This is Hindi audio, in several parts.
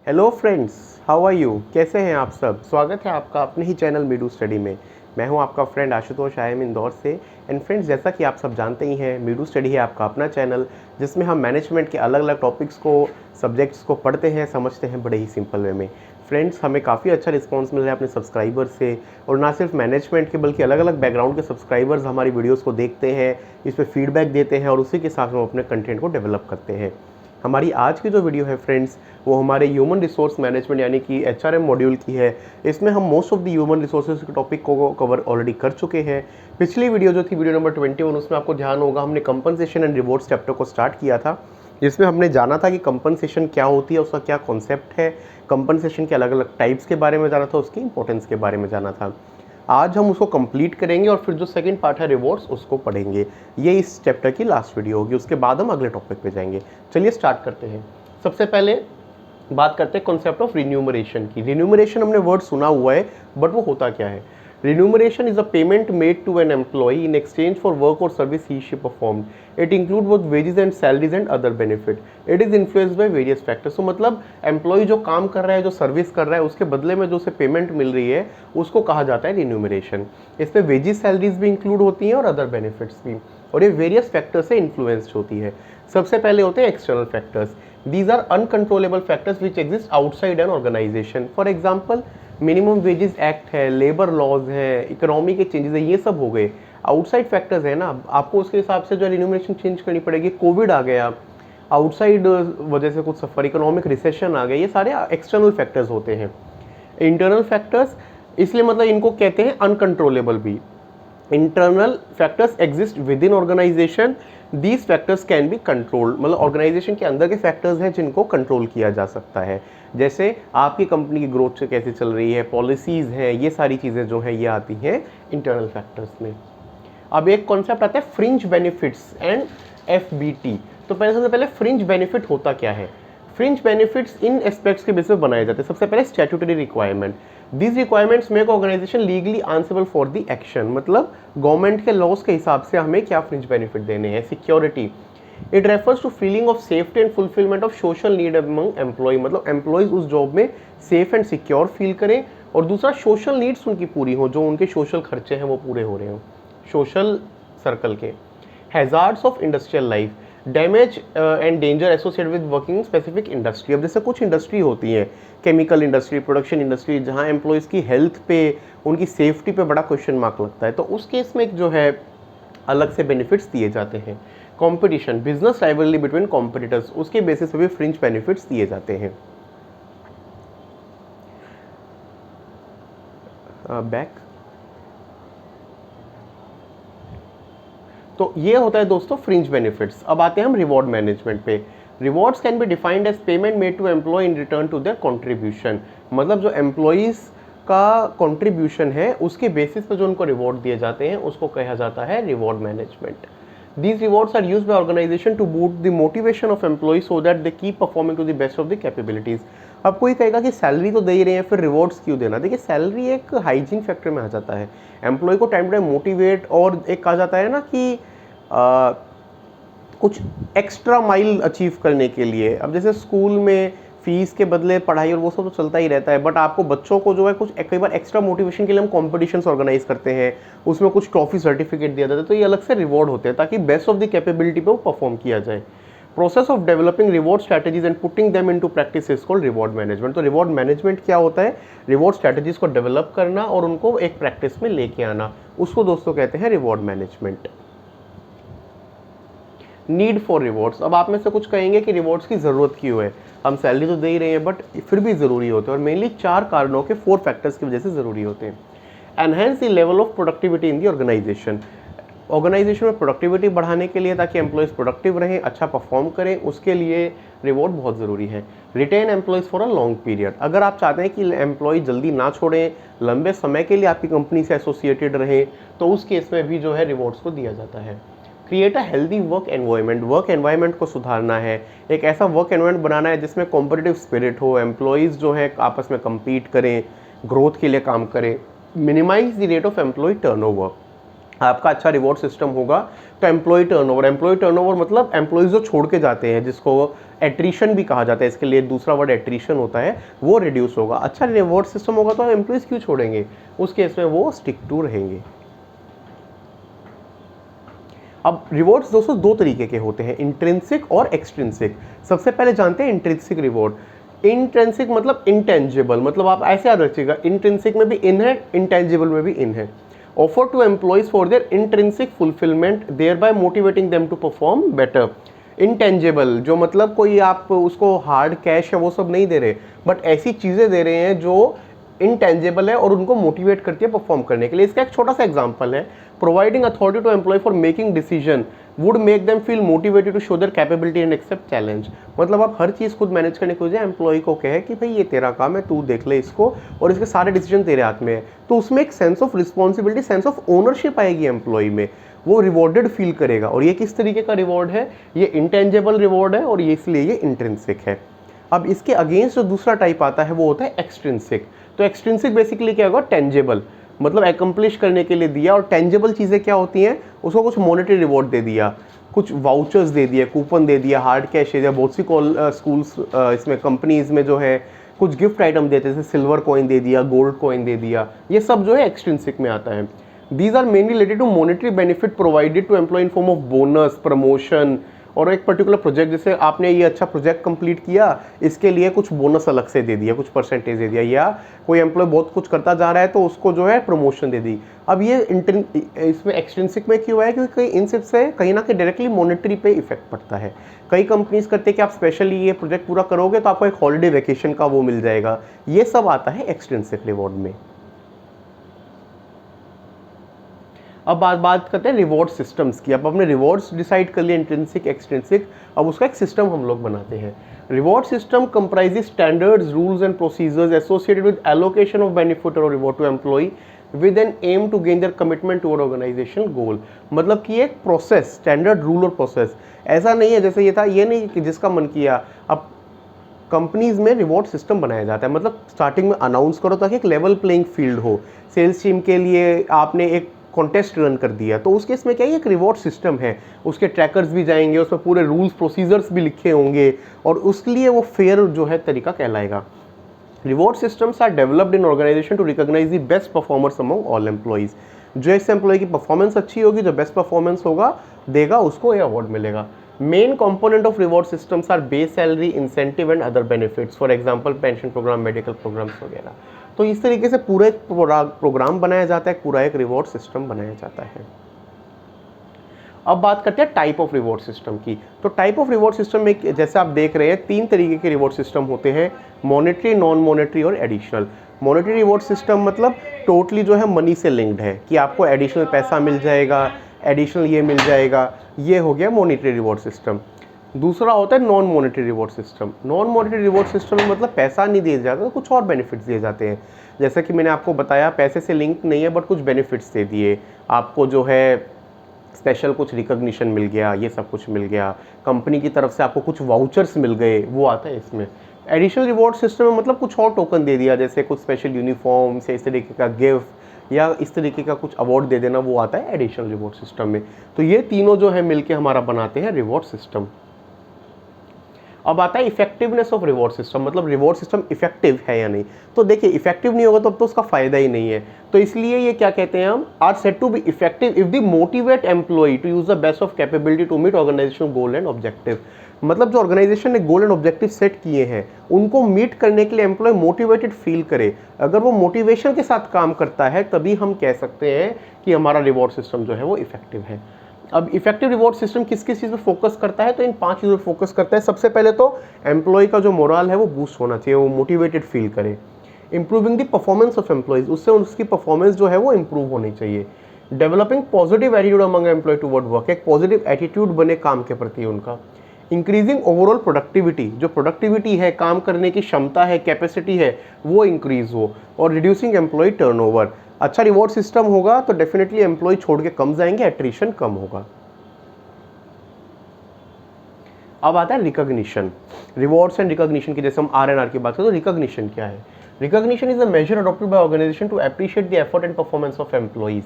Hello friends, how are you? कैसे हैं आप सब? स्वागत है आपका अपने ही चैनल मीडू स्टडी में। मैं हूं आपका friend Ashutosh, I am Indore से। एंड फ्रेंड्स, जैसा कि आप सब जानते ही हैं, मीडू स्टडी है आपका अपना चैनल जिसमें हम मैनेजमेंट के अलग अलग टॉपिक्स को, सब्जेक्ट्स को पढ़ते हैं, समझते हैं बड़े ही सिंपल वे में। फ्रेंड्स, हमें काफ़ी अच्छा रिस्पॉन्स मिल रहा है अपने सब्सक्राइबर से, और ना सिर्फ मैनेजमेंट के बल्कि अलग अलग बैकग्राउंड के सब्सक्राइबर्स हमारी वीडियोज़ को देखते हैं, इस पर फीडबैक देते हैं और उसी के हिसाब से हम अपने कंटेंट को डेवलप करते हैं। हमारी आज की जो वीडियो है फ्रेंड्स, वो हमारे ह्यूमन रिसोर्स मैनेजमेंट यानी कि एचआरएम मॉड्यूल की है। इसमें हम most of the human resources के टॉपिक को कवर ऑलरेडी कर चुके हैं। पिछली वीडियो जो थी वीडियो नंबर 21, उसमें आपको ध्यान होगा हमने कंपनसेशन एंड रिवॉर्ड्स चैप्टर को स्टार्ट किया था, जिसमें हमने जाना था कि कंपनसेशन क्या होती है, उसका क्या कॉन्सेप्ट है, कंपनसेशन के अलग अलग टाइप्स के बारे में जाना था, उसकी इंपॉर्टेंस के बारे में जाना था। आज हम उसको कंप्लीट करेंगे और फिर जो सेकंड पार्ट है रिवॉर्ड्स, उसको पढ़ेंगे। ये इस चैप्टर की लास्ट वीडियो होगी, उसके बाद हम अगले टॉपिक पे जाएंगे। चलिए स्टार्ट करते हैं। सबसे पहले बात करते हैं कॉन्सेप्ट ऑफ रिन्यूमरेशन की। रिन्यूमरेशन हमने वर्ड सुना हुआ है, बट वो होता क्या है? Remuneration is a payment made to an employee in exchange for work और service he she performed. It include both wages and salaries and other benefit. It is influenced by various factors. तो मतलब एम्प्लॉय जो काम कर रहा है, जो सर्विस कर रहा है, उसके बदले में जो उसे पेमेंट मिल रही है, उसको कहा जाता है रिन्यूमरेशन। इसमें वेजेस, सैलरीज भी इंक्लूड होती हैं और अदर बेनिफिट्स भी, और ये वेरियस फैक्टर्स से इन्फ्लुएंस्ड होती है। सबसे पहले होते हैं external factors. These are uncontrollable factors which exist outside an organization. For example, minimum wages act है, लेबर लॉज है, इकोनॉमी के चेंजेस है, ये सब हो गए आउटसाइड फैक्टर्स है ना। आपको उसके हिसाब से जो रिन्यूमरेशन चेंज करनी पड़ेगी। कोविड आ गया, आउटसाइड वजह से कुछ सफर, इकोनॉमिक रिसेशन आ गया, ये सारे एक्सटर्नल फैक्टर्स होते हैं। इंटरनल फैक्टर्स इसलिए मतलब इनको कहते हैं अनकंट्रोलेबल भी। Internal factors exist within organisation, these factors can be controlled. मतलब ऑर्गेनाइजेशन के अंदर के फैक्टर्स हैं जिनको कंट्रोल किया जा सकता है। जैसे आपकी कंपनी की ग्रोथ से कैसे चल रही है, पॉलिसीज़ हैं, ये सारी चीज़ें जो हैं ये आती हैं इंटरनल फैक्टर्स में। अब एक कॉन्सेप्ट आता है फ्रिंज बेनिफिट्स एंड एफबीटी। तो सबसे पहले फ्रिंज बेनिफिट होता क्या है? फ्रिंज बेनिफिट्स इन एस्पेक्ट्स के बेस पे बनाए जाते हैं। सबसे पहले statutory requirement. These requirements make organisation legally answerable for the action. मतलब गवर्नमेंट के लॉज के हिसाब से हमें क्या फ्रिंज बेनिफिट देने हैं। Security, it refers to feeling of safety and fulfilment of social need among employ. मतलब एम्प्लॉयज उस जॉब में सेफ एंड सिक्योर फील करें, और दूसरा सोशल नीड्स उनकी पूरी हो, जो उनके सोशल खर्चे हैं वो पूरे हो रहे हों सोशल सर्कल के। Hazards of industrial life, damage and danger associated with working specific industry. अब जैसे कुछ इंडस्ट्री होती हैं, केमिकल इंडस्ट्री, प्रोडक्शन इंडस्ट्री, जहाँ एम्प्लॉयज़ की हेल्थ पे, उनकी सेफ्टी पे बड़ा क्वेश्चन मार्क लगता है, तो उस केस में जो है अलग से बेनिफिट्स दिए जाते हैं। Competition, business rivalry between competitors, उसके बेसिस पे भी फ्रिंज बेनिफिट्स दिए जाते हैं। बैक तो ये होता है दोस्तों फ्रिंज बेनिफिट्स। अब आते हैं हम रिवॉर्ड मैनेजमेंट पे। Rewards can be defined as payment made to employ in return to their contribution. मतलब जो एम्प्लॉयज़ का कंट्रीब्यूशन है, उसके बेसिस पे जो उनको रिवॉर्ड दिए जाते हैं, उसको कहा जाता है reward management. These rewards are used by organization to boost the motivation of employees so that they keep performing to the best of the capabilities. अब कोई कहेगा कि सैलरी तो दे ही रहे हैं, फिर रिवॉर्ड्स क्यों देना? देखिए, सैलरी एक हाइजीन फैक्टर में आ जाता है। एम्प्लॉय को टाइम टू टाइम मोटिवेट, और एक कहा जाता है ना कि कुछ एक्स्ट्रा माइल अचीव करने के लिए। अब जैसे स्कूल में फीस के बदले पढ़ाई और वो सब तो चलता ही रहता है, बट आपको बच्चों को जो है कुछ कई बार एक्स्ट्रा मोटिवेशन के लिए हम कॉम्पिटिशन्स ऑर्गेनाइज करते हैं, उसमें कुछ ट्रॉफी सर्टिफिकेट दिया जाता है, तो ये अलग से रिवॉर्ड होते हैं ताकि बेस्ट ऑफ द कैपेबिलिटी पे वो परफॉर्म किया जाए। Process of developing reward strategies and putting them into practice is called reward management. तो रिवॉर्ड मैनेजमेंट क्या होता है? रिवॉर्ड स्ट्रैटेजीज को डेवलप करना और उनको एक प्रैक्टिस में लेके आना, उसको दोस्तों कहते हैं reward management. Need for rewards. अब आप में से कुछ कहेंगे कि रिवॉर्ड्स की ज़रूरत क्यों है? हम सैलरी तो दे ही रहे हैं, बट फिर भी ज़रूरी होते हैं, और मेनली 4 कारणों के 4 फैक्टर्स की वजह से ज़रूरी होते हैं। Enhance the level of productivity in the organisation. Organisation में प्रोडक्टिविटी बढ़ाने के लिए, ताकि एम्प्लॉयज़ प्रोडक्टिव रहें, अच्छा परफॉर्म करें, उसके लिए रिवॉर्ड बहुत ज़रूरी है। Retain employees for a long period. अगर आप चाहते हैं कि एम्प्लॉय जल्दी ना छोड़ें, लंबे समय के लिए आपकी कंपनी से एसोसिएटेड रहे, तो उस केस में भी जो है रिवॉर्ड्स को दिया जाता है। Create a healthy work environment. Work environment को सुधारना है, एक ऐसा वर्क एनवायरनमेंट बनाना है जिसमें कॉम्पिटिटिव स्पिरिट हो, एम्प्लॉयज़ जो है आपस में कम्पीट करें, ग्रोथ के लिए काम करें। Minimise the rate of employ turnover. आपका अच्छा रिवॉर्ड सिस्टम होगा तो एम्प्लॉय टर्नओवर मतलब एम्प्लॉयज़ जो छोड़ के जाते हैं, जिसको एट्रीशन भी कहा जाता है, इसके लिए दूसरा वर्ड एट्रीशन होता है, वो रिड्यूस होगा। अच्छा रिवॉर्ड सिस्टम होगा तो एम्प्लॉयज़ क्यों छोड़ेंगे, उस केस में वो स्टिक टू रहेंगे। अब रिवॉर्ड्स दोस्तों दो तरीके के होते हैं, इंट्रिंसिक और एक्सट्रिंसिक। सबसे पहले जानते हैं इंट्रिंसिक रिवॉर्ड। इंट्रिंसिक मतलब इंटेंजिबल, मतलब आप ऐसे याद रखिएगा, इंट्रिंसिक में भी इन है, इंटेंजिबल में भी इन है। Offer to employees for their intrinsic fulfilment thereby motivating them to perform better. Intangible जो मतलब कोई आप उसको हार्ड कैश है वो सब नहीं दे रहे, बट ऐसी चीज़ें दे रहे हैं जो इनटेंजिबल है और उनको मोटिवेट करती है परफॉर्म करने के लिए। इसका एक छोटा सा एग्जांपल है, providing authority to employ for making decision would make them feel motivated to show their capability and accept challenge. मतलब आप हर चीज़ खुद मैनेज करने की वजह एम्प्लॉय को कहे कि भाई ये तेरा काम है, तू देख ले इसको, और इसके सारे डिसीजन तेरे हाथ में है, तो उसमें एक sense of responsibility, sense of ownership आएगी एम्प्लॉय में, वो रिवॉर्डेड फील करेगा। और ये किस तरीके का रिवॉर्ड है, ये इंटेंजिबल रिवॉर्ड है और ये इसलिए ये इंट्रिंसिक है। अब इसके अगेंस्ट जो दूसरा टाइप आता है वो होता है एक्सट्रिंसिक। तो एक्सट्रिंसिक बेसिकली क्या होगा, टेंजेबल, मतलब एकम्प्लिश करने के लिए दिया। और टेंजेबल चीज़ें क्या होती हैं, उसको कुछ मॉनेटरी रिवॉर्ड दे दिया, कुछ वाउचर्स दे दिया, कूपन दे दिया, हार्ड कैश दे दिया। बहुत सी स्कूल्स इसमें कंपनीज में जो है कुछ गिफ्ट आइटम देते हैं, जैसे सिल्वर कॉइन दे दिया, गोल्ड कॉइन दे दिया, ये सब जो है एक्सट्रिंसिक में आता है। These are mainly related to monetary benefit provided to employ in form of bonus, promotion और एक पर्टिकुलर प्रोजेक्ट, जैसे आपने ये अच्छा प्रोजेक्ट कंप्लीट किया, इसके लिए कुछ बोनस अलग से दे दिया, कुछ परसेंटेज दे दिया, या कोई एम्प्लॉय बहुत कुछ करता जा रहा है तो उसको जो है प्रमोशन दे दी। अब ये इसमें एक्सट्रिंसिक में क्यों है, क्योंकि इन सब से कहीं ना कहीं डायरेक्टली मॉनेटरी पे इफेक्ट पड़ता है। कई कंपनीज करते हैं कि आप स्पेशली ये प्रोजेक्ट पूरा करोगे तो आपको एक हॉलीडे वेकेशन का वो मिल जाएगा, ये सब आता है एक्सट्रिंसिक रिवॉर्ड में। अब बात करते हैं रिवॉर्ड सिस्टम्स की। अब अपने रिवॉर्ड्स डिसाइड कर लिए, इंट्रिंसिक एक्सट्रिंसिक, अब उसका एक सिस्टम हम लोग बनाते हैं। Reward system comprises standards, rules and procedures associated with allocation of benefit और reward to employ with an aim to gain their commitment toward organisation goal. मतलब कि एक प्रोसेस, स्टैंडर्ड रूल और प्रोसेस, ऐसा नहीं है जैसे ये था, ये नहीं कि जिसका मन किया। अब कंपनीज में रिवॉर्ड सिस्टम बनाया जाता है, मतलब स्टार्टिंग में अनाउंस करो ताकि एक लेवल प्लेइंग फील्ड हो। सेल्स टीम के लिए आपने एक कॉन्टेस्ट रन कर दिया, तो उस केस में क्या है, एक रिवॉर्ड सिस्टम है, उसके ट्रैकर्स भी जाएंगे, उसमें पूरे रूल्स प्रोसीजर्स भी लिखे होंगे, और उसके लिए वो फेयर जो है तरीका कहलाएगा। Reward systems are developed in organisation to recognise the best performers among all employees. जो इस एम्प्लॉय की परफॉर्मेंस अच्छी होगी, जो बेस्ट परफॉर्मेंस होगा देगा, उसको ये अवार्ड मिलेगा। Main component of reward systems are base salary, incentive and other benefits, for example pension programme, medical programmes वगैरह। तो इस तरीके से पूरा एक प्रोग्राम बनाया जाता है, पूरा एक रिवॉर्ड सिस्टम बनाया जाता है। अब बात करते हैं टाइप ऑफ रिवॉर्ड सिस्टम की। तो टाइप ऑफ रिवॉर्ड सिस्टम में जैसे आप देख रहे हैं, तीन तरीके के रिवॉर्ड सिस्टम होते हैं, मॉनेटरी, नॉन मॉनेटरी और एडिशनल। मॉनेटरी रिवॉर्ड सिस्टम मतलब टोटली जो है मनी से लिंक्ड है, कि आपको एडिशनल पैसा मिल जाएगा, एडिशनल ये मिल जाएगा, ये हो गया मॉनेटरी रिवॉर्ड सिस्टम। दूसरा होता है non monetary reward system. Non monetary reward system में मतलब पैसा नहीं दिए जाते, तो कुछ और बेनिफिट्स दिए जाते हैं। जैसे कि मैंने आपको बताया, पैसे से लिंक नहीं है, बट कुछ बेनिफिट्स दे दिए आपको, जो है स्पेशल कुछ रिकॉग्निशन मिल गया, ये सब कुछ मिल गया, कंपनी की तरफ से आपको कुछ वाउचर्स मिल गए, वो आता है इसमें। एडिशनल रिवॉर्ड सिस्टम में मतलब कुछ और टोकन दे दिया, जैसे कुछ स्पेशल यूनिफॉर्म्स या इस तरीके का गिफ्ट या इस तरीके का कुछ अवार्ड दे देना, वो आता है एडिशनल रिवॉर्ड सिस्टम में। तो ये तीनों जो है मिलके हमारा बनाते हैं रिवॉर्ड सिस्टम। अब आता है इफेक्टिवनेस ऑफ रिवॉर्ड सिस्टम, मतलब रिवॉर्ड सिस्टम इफेक्टिव है या नहीं। तो देखिए, इफेक्टिव नहीं होगा तो अब तो उसका फायदा ही नहीं है। तो इसलिए ये क्या कहते हैं हम, are said to be effective if the motivate employ to use the best of capability to meet organisation goal and objective. मतलब जो ऑर्गेनाइजेशन ने गोल एंड ऑब्जेक्टिव सेट किए हैं, उनको मीट करने के लिए एम्प्लॉय मोटिवेटेड फील करे। अगर वो मोटिवेशन के साथ काम करता है, तभी हम कह सकते हैं कि हमारा रिवॉर्ड सिस्टम जो है वो इफेक्टिव है। अब इफेक्टिव रिवॉर्ड सिस्टम किस किस चीज़ पे फोकस करता है, तो इन 5 चीज़ों पर फोकस करता है। सबसे पहले तो एम्प्लॉय का जो मोरल है वो बूस्ट होना चाहिए, वो मोटिवेटेड फील करे। Improving the performance of employees, उससे उसकी परफॉर्मेंस जो है वो इंप्रूव होनी चाहिए। Developing positive attitude among employ toward work, एक पॉजिटिव एटीट्यूड बने काम के प्रति उनका। इंक्रीजिंग ओवरऑल प्रोडक्टिविटी, जो प्रोडक्टिविटी है, काम करने की क्षमता है, कैपेसिटी है, वो इंक्रीज हो। और रिड्यूसिंग एम्प्लॉय टर्नओवर, अच्छा रिवॉर्ड सिस्टम होगा तो डेफिनेटली एम्प्लॉय छोड़ के कम जाएंगे, एट्रिशन कम होगा। अब आता है रिकॉग्निशन, रिवॉर्ड्स एंड रिकॉग्निशन की। जैसे हम आर की बात करें तो रिकॉग्निशन क्या है? Recognition is a measure adopted by organisation to appreciate the effort and performance of employees.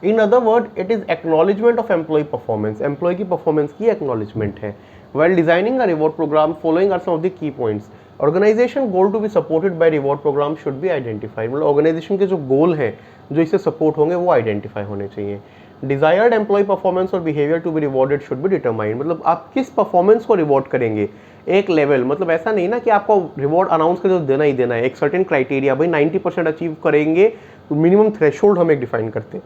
In other word it is acknowledgement of employ performance, employ की परफॉर्मेंस की एक्नॉलेजमेंट है। Well designing a reward programme following are some of the key points. Organisation goal to be supported by reward programme should be identified, मतलब ऑर्गेनाइजेशन के जो गोल हैं जो इससे सपोर्ट होंगे वो आइडेंटिफाई होने चाहिए। डिजायर्ड एम्प्लॉय परफॉर्मेंस और behaviour to be rewarded should be determined, मतलब आप किस परफॉर्मेंस को रिवॉर्ड करेंगे। एक लेवल, मतलब ऐसा नहीं ना कि आपको रिवॉर्ड अनाउंस कर देना ही देना है, एक सर्टेन क्राइटेरिया, भाई 90% अचीव करेंगे तो मिनिमम थ्रेशोल्ड हम एक डिफाइन करते हैं।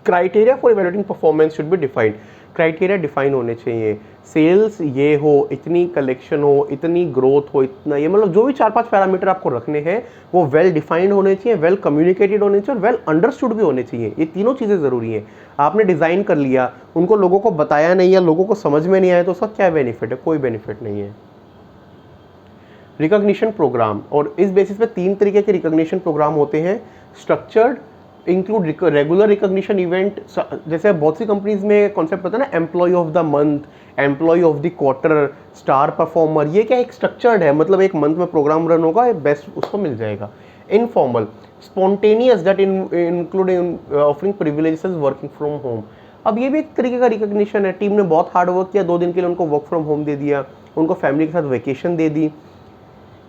Criteria for evaluating performance should be defined, criteria define होने चाहिए। सेल्स ये हो, इतनी कलेक्शन हो, इतनी ग्रोथ हो, इतना ये, मतलब जो भी 4-5 पैरामीटर आपको रखने हैं वो वेल डिफाइंड होने चाहिए, वेल कम्युनिकेटेड होने चाहिए और वेल अंडरस्टूड भी होने चाहिए। ये तीनों चीज़ें ज़रूरी हैं। आपने डिज़ाइन कर लिया, उनको लोगों को बताया नहीं या लोगों को समझ में नहीं आया तो उसका क्या बेनिफिट है, कोई बेनिफिट नहीं है। रिकॉग्निशन प्रोग्राम, और इस बेसिस पे 3 तरीके के रिकॉग्निशन प्रोग्राम होते हैं। Structured, include regular recognition event, जैसे बहुत सी कंपनीज में कॉन्सेप्ट होता है ना, employ of the month, employ of the quarter, star performer, ये क्या एक स्ट्रक्चर्ड है, मतलब एक मंथ में प्रोग्राम रन होगा, बेस्ट उसको मिल जाएगा। Informal, spontaneous, that include offering privileges working from home, अब ये भी एक तरीके का रिकॉग्निशन है। टीम ने बहुत हार्ड वर्क किया, 2 दिन के लिए उनको वर्क फ्रॉम होम दे दिया, उनको फैमिली के साथ vacation they the.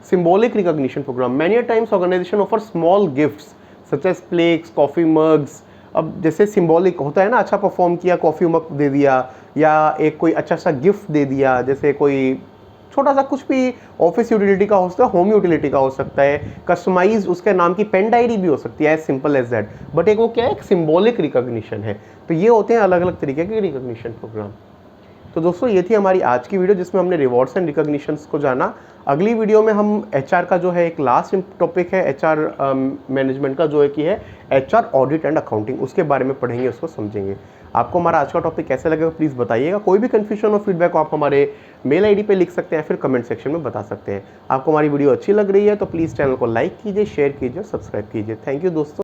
Symbolic recognition program, many a times organization offer small gifts such as plaques, coffee mugs। अब जैसे सिंबॉलिक होता है ना, अच्छा परफॉर्म किया, कॉफ़ी मग दे दिया या एक कोई अच्छा सा गिफ्ट दे दिया, जैसे कोई छोटा सा कुछ भी ऑफिस यूटिलिटी का हो सकता है, होम यूटिलिटी का हो सकता है, कस्टमाइज उसके नाम की पेन डायरी भी हो सकती है, as simple as that. But एक वो क्या है, एक सिंबॉलिक रिकॉग्निशन है। तो ये होते हैं अलग अलग तरीके के रिकॉग्निशन प्रोग्राम। तो दोस्तों ये थी हमारी आज की वीडियो जिसमें हमने रिवॉर्ड्स एंड रिकॉग्निशंस को जाना। अगली वीडियो में हम एचआर का जो है एक लास्ट टॉपिक है एचआर मैनेजमेंट का, जो है कि है एचआर ऑडिट एंड अकाउंटिंग, उसके बारे में पढ़ेंगे, उसको समझेंगे। आपको हमारा आज का टॉपिक कैसा लगेगा प्लीज़ बताइएगा। कोई भी कन्फ्यूजन और फीडबैक आप हमारे मेल आईडी पे लिख सकते हैं, फिर कमेंट सेक्शन में बता सकते हैं। आपको हमारी वीडियो अच्छी लग रही है तो प्लीज़ चैनल को लाइक कीजिए, शेयर कीजिए, सब्सक्राइब कीजिए। थैंक यू दोस्तों।